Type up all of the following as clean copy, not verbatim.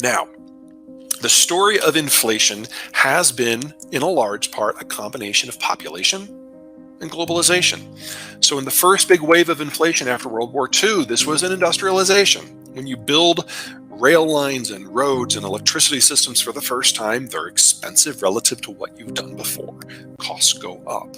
Now, the story of inflation has been, in a large part, a combination of population and globalization. So in the first big wave of inflation after World War II, this was an industrialization. When you build rail lines and roads and electricity systems for the first time, they're expensive relative to what you've done before. Costs go up.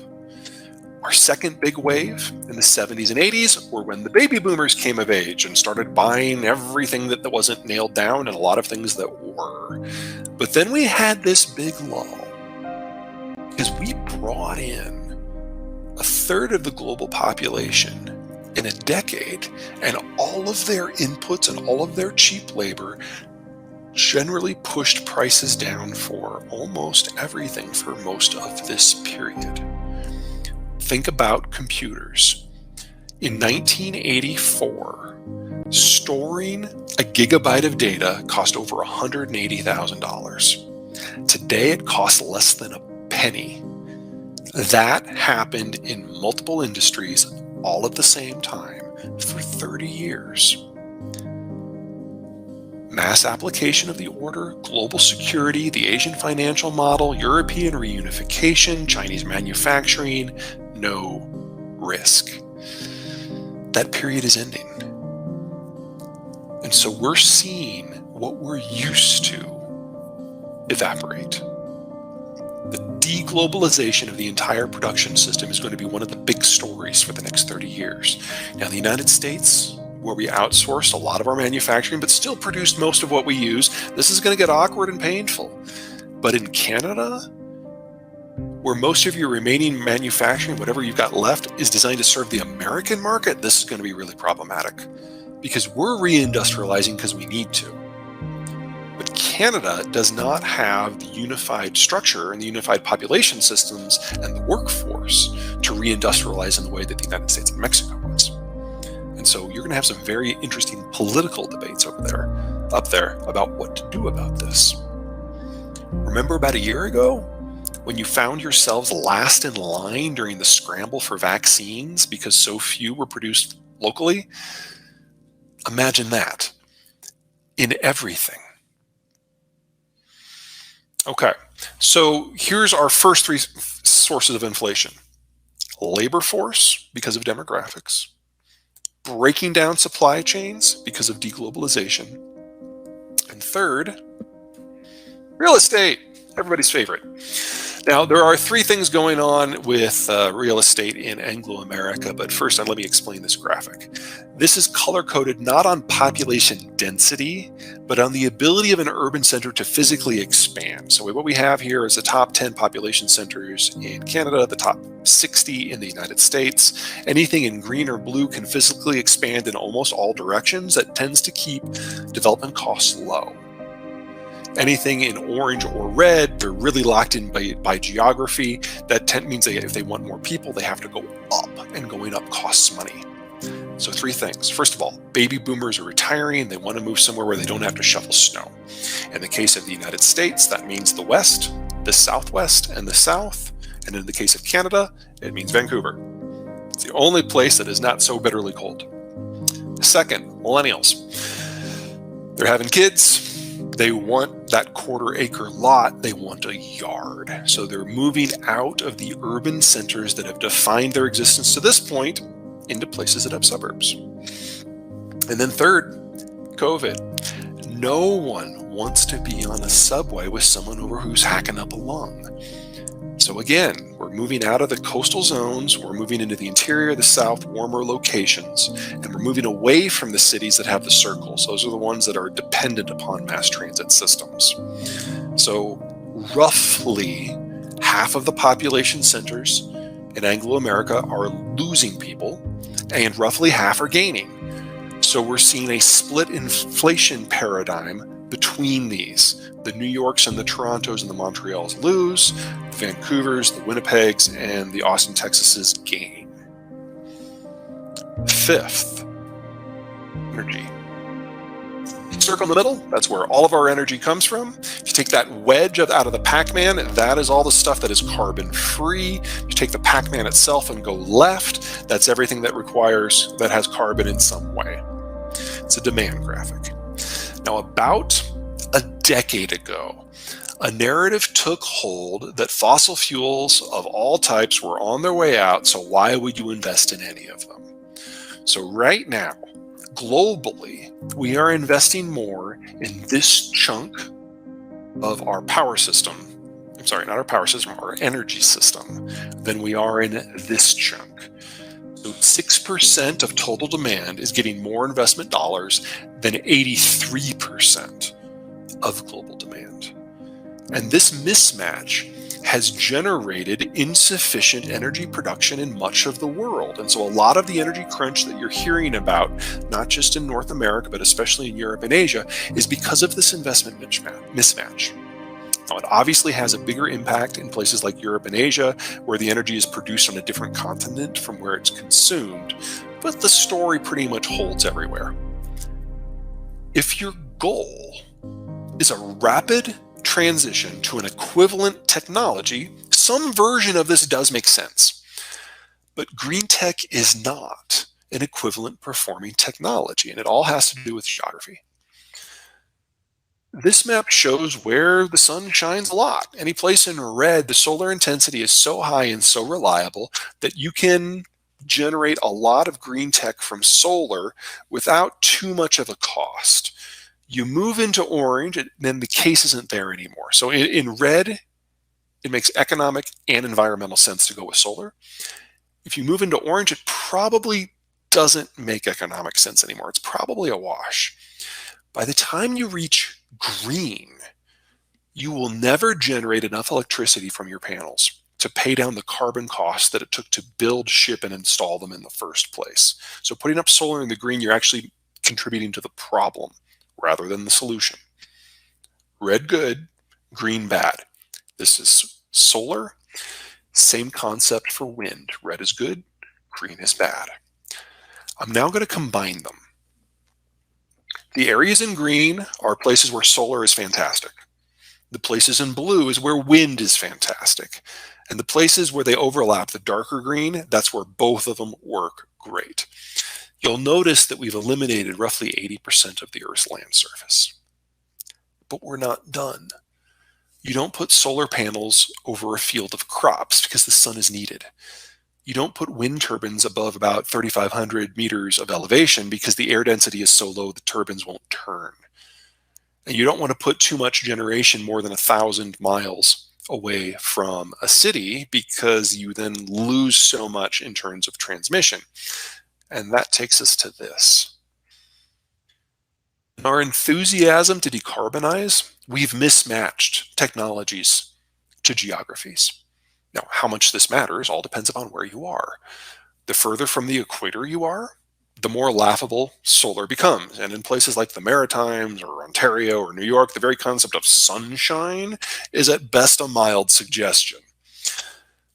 Our second big wave in the 70s and 80s were when the baby boomers came of age and started buying everything that wasn't nailed down and a lot of things that were. But then we had this big lull because we brought in a third of the global population in a decade, and all of their inputs and all of their cheap labor generally pushed prices down for almost everything for most of this period. Think about computers. In 1984, storing a gigabyte of data cost over $180,000. Today, it costs less than a penny. That happened in multiple industries all at the same time for 30 years. Mass application of the order, global security, the Asian financial model, European reunification, Chinese manufacturing, no risk. That period is ending. And so we're seeing what we're used to evaporate. The deglobalization of the entire production system is going to be one of the big stories for the next 30 years. Now, the United States, where we outsourced a lot of our manufacturing, but still produced most of what we use, this is going to get awkward and painful. But in Canada, where most of your remaining manufacturing, whatever you've got left, is designed to serve the American market, this is going to be really problematic because we're reindustrializing because we need to. But Canada does not have the unified structure and the unified population systems and the workforce to reindustrialize in the way that the United States and Mexico was. And so you're going to have some very interesting political debates up there about what to do about this. Remember about a year ago when you found yourselves last in line during the scramble for vaccines because so few were produced locally? Imagine that in everything. Okay, so here's our first three sources of inflation. Labor force because of demographics, breaking down supply chains because of deglobalization, and third, real estate, everybody's favorite. Now, there are three things going on with real estate in Anglo-America, but first let me explain this graphic. This is color-coded not on population density, but on the ability of an urban center to physically expand. So what we have here is the top 10 population centers in Canada, the top 60 in the United States. Anything in green or blue can physically expand in almost all directions. That tends to keep development costs low. Anything in orange or red, they're really locked in by geography. That means if they want more people, they have to go up, and going up costs money. So three things. First of all, baby boomers are retiring. They want to move somewhere where they don't have to shovel snow. In the case of the United States, that means the West, the Southwest, and the South. And in the case of Canada, it means Vancouver. It's the only place that is not so bitterly cold. Second, millennials. They're having kids. They want that quarter-acre lot. They want a yard. So they're moving out of the urban centers that have defined their existence to this point into places that have suburbs. And then third, COVID. No one wants to be on a subway with someone over who's hacking up a lung. So again, we're moving out of the coastal zones, we're moving into the interior, the south, warmer locations, and we're moving away from the cities that have the circles. Those are the ones that are dependent upon mass transit systems. So roughly half of the population centers in Anglo-America are losing people, and roughly half are gaining. So we're seeing a split inflation paradigm between these. The New Yorks and the Torontos and the Montreals lose, the Vancouvers, the Winnipegs, and the Austin, Texases gain. Fifth, energy. Circle in the middle, that's where all of our energy comes from. If you take that wedge out of the Pac-Man, that is all the stuff that is carbon free. If you take the Pac-Man itself and go left, that's everything that has carbon in some way. It's a demand graphic. Now, about a decade ago, a narrative took hold that fossil fuels of all types were on their way out, so why would you invest in any of them? So right now, globally, we are investing more in this chunk of our power system. I'm sorry, not our power system, our energy system, than we are in this chunk. So 6% of total demand is getting more investment dollars than 83% of global demand. And this mismatch has generated insufficient energy production in much of the world. And so a lot of the energy crunch that you're hearing about, not just in North America, but especially in Europe and Asia, is because of this investment mismatch. Now, it obviously has a bigger impact in places like Europe and Asia, where the energy is produced on a different continent from where it's consumed, but the story pretty much holds everywhere. If your goal is a rapid transition to an equivalent technology, some version of this does make sense. But green tech is not an equivalent performing technology, and it all has to do with geography. This map shows where the sun shines a lot. Any place in red, the solar intensity is so high and so reliable that you can generate a lot of green tech from solar without too much of a cost. You move into orange, and then the case isn't there anymore. So in red, it makes economic and environmental sense to go with solar. If you move into orange, it probably doesn't make economic sense anymore. It's probably a wash. By the time you reach green, you will never generate enough electricity from your panels to pay down the carbon costs that it took to build, ship, and install them in the first place. So putting up solar in the green, you're actually contributing to the problem rather than the solution. Red good, green bad. This is solar. Same concept for wind. Red is good, green is bad. I'm now going to combine them. The areas in green are places where solar is fantastic. The places in blue is where wind is fantastic. And the places where they overlap, the darker green, that's where both of them work great. You'll notice that we've eliminated roughly 80% of the Earth's land surface. But we're not done. You don't put solar panels over a field of crops because the sun is needed. You don't put wind turbines above about 3,500 meters of elevation because the air density is so low the turbines won't turn. And you don't want to put too much generation more than 1,000 miles away from a city because you then lose so much in terms of transmission. And that takes us to this. In our enthusiasm to decarbonize, we've mismatched technologies to geographies. Now, how much this matters all depends upon where you are. The further from the equator you are, the more laughable solar becomes. And in places like the Maritimes or Ontario or New York, the very concept of sunshine is at best a mild suggestion.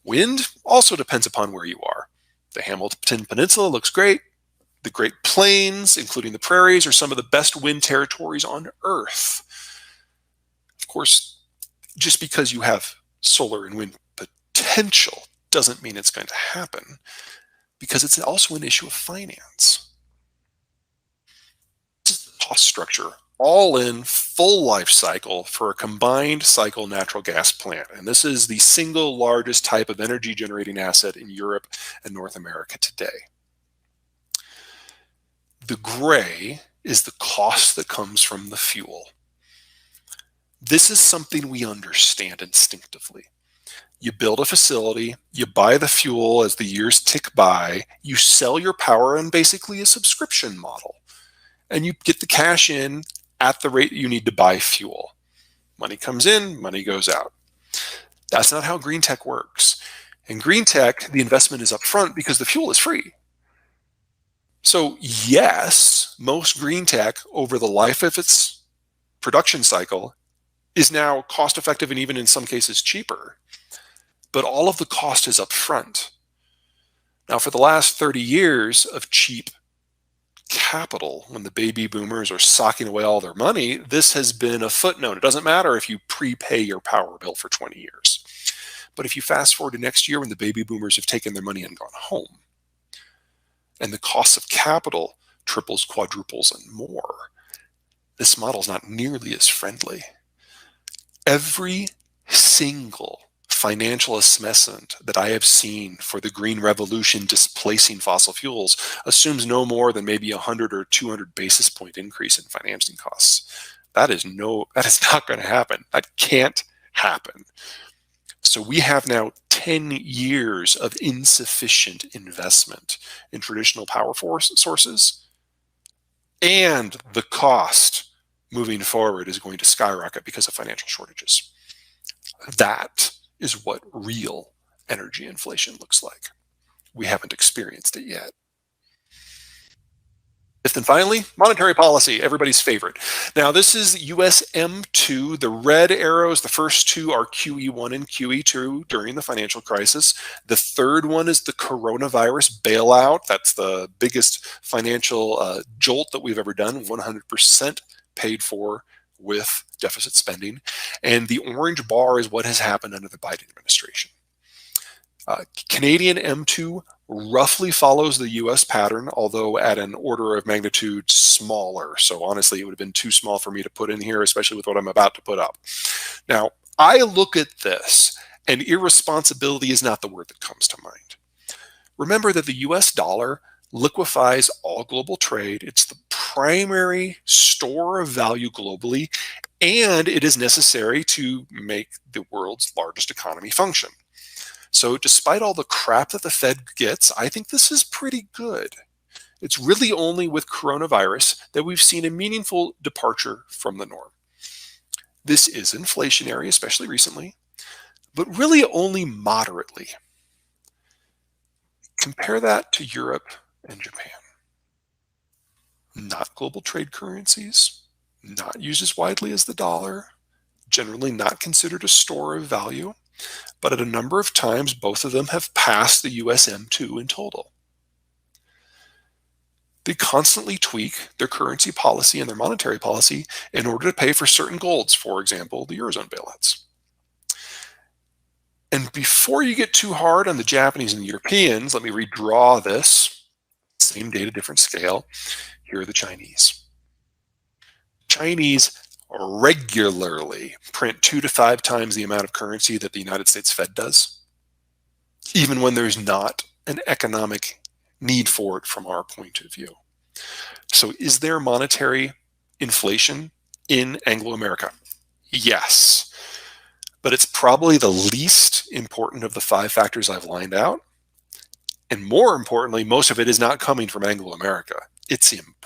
Wind also depends upon where you are. The Hamilton Peninsula looks great. The Great Plains, including the prairies, are some of the best wind territories on Earth. Of course, just because you have solar and wind potential doesn't mean it's going to happen, because it's also an issue of finance. Cost structure, all in, full life cycle for a combined cycle natural gas plant. And this is the single largest type of energy generating asset in Europe and North America today. The gray is the cost that comes from the fuel. This is something we understand instinctively. You build a facility, you buy the fuel as the years tick by, you sell your power in basically a subscription model, and you get the cash in at the rate you need to buy fuel. Money comes in, money goes out. That's not how green tech works. In green tech, the investment is upfront because the fuel is free. So yes, most green tech over the life of its production cycle is now cost effective and even in some cases cheaper. But all of the cost is up front. Now, for the last 30 years of cheap capital, when the baby boomers are socking away all their money, this has been a footnote. It doesn't matter if you prepay your power bill for 20 years. But if you fast forward to next year when the baby boomers have taken their money and gone home, and the cost of capital triples, quadruples, and more, this model is not nearly as friendly. Every single financial assessment that I have seen for the green revolution displacing fossil fuels assumes no more than maybe 100 or 200 basis point increase in financing costs. That is not going to happen. That can't happen. So we have now 10 years of insufficient investment in traditional power sources, and the cost moving forward is going to skyrocket because of financial shortages. That is what real energy inflation looks like. We haven't experienced it yet. Fifth and finally, monetary policy, everybody's favorite. Now, this is US M2. The red arrows, the first two are QE1 and QE2 during the financial crisis. The third one is the coronavirus bailout. That's the biggest financial jolt that we've ever done, 100% paid for with deficit spending. And the orange bar is what has happened under the Biden administration. Canadian M2 roughly follows the US pattern, although at an order of magnitude smaller. So honestly, it would have been too small for me to put in here, especially with what I'm about to put up. Now, I look at this, and irresponsibility is not the word that comes to mind. Remember that the US dollar liquefies all global trade. It's the primary store of value globally, and it is necessary to make the world's largest economy function. So despite all the crap that the Fed gets, I think this is pretty good. It's really only with coronavirus that we've seen a meaningful departure from the norm. This is inflationary, especially recently, but really only moderately. Compare that to Europe and Japan. Not global trade currencies, not used as widely as the dollar, generally not considered a store of value, but at a number of times, both of them have passed the US M2 in total. They constantly tweak their currency policy and their monetary policy in order to pay for certain goals, for example, the Eurozone bailouts. And before you get too hard on the Japanese and the Europeans, let me redraw this. Same data, different scale. Here are the Chinese. Chinese regularly print 2 to 5 times the amount of currency that the United States Fed does, even when there's not an economic need for it from our point of view. So is there monetary inflation in Anglo-America? Yes, but it's probably the least important of the 5 factors I've lined out. And more importantly, most of it is not coming from Anglo-America. It's important.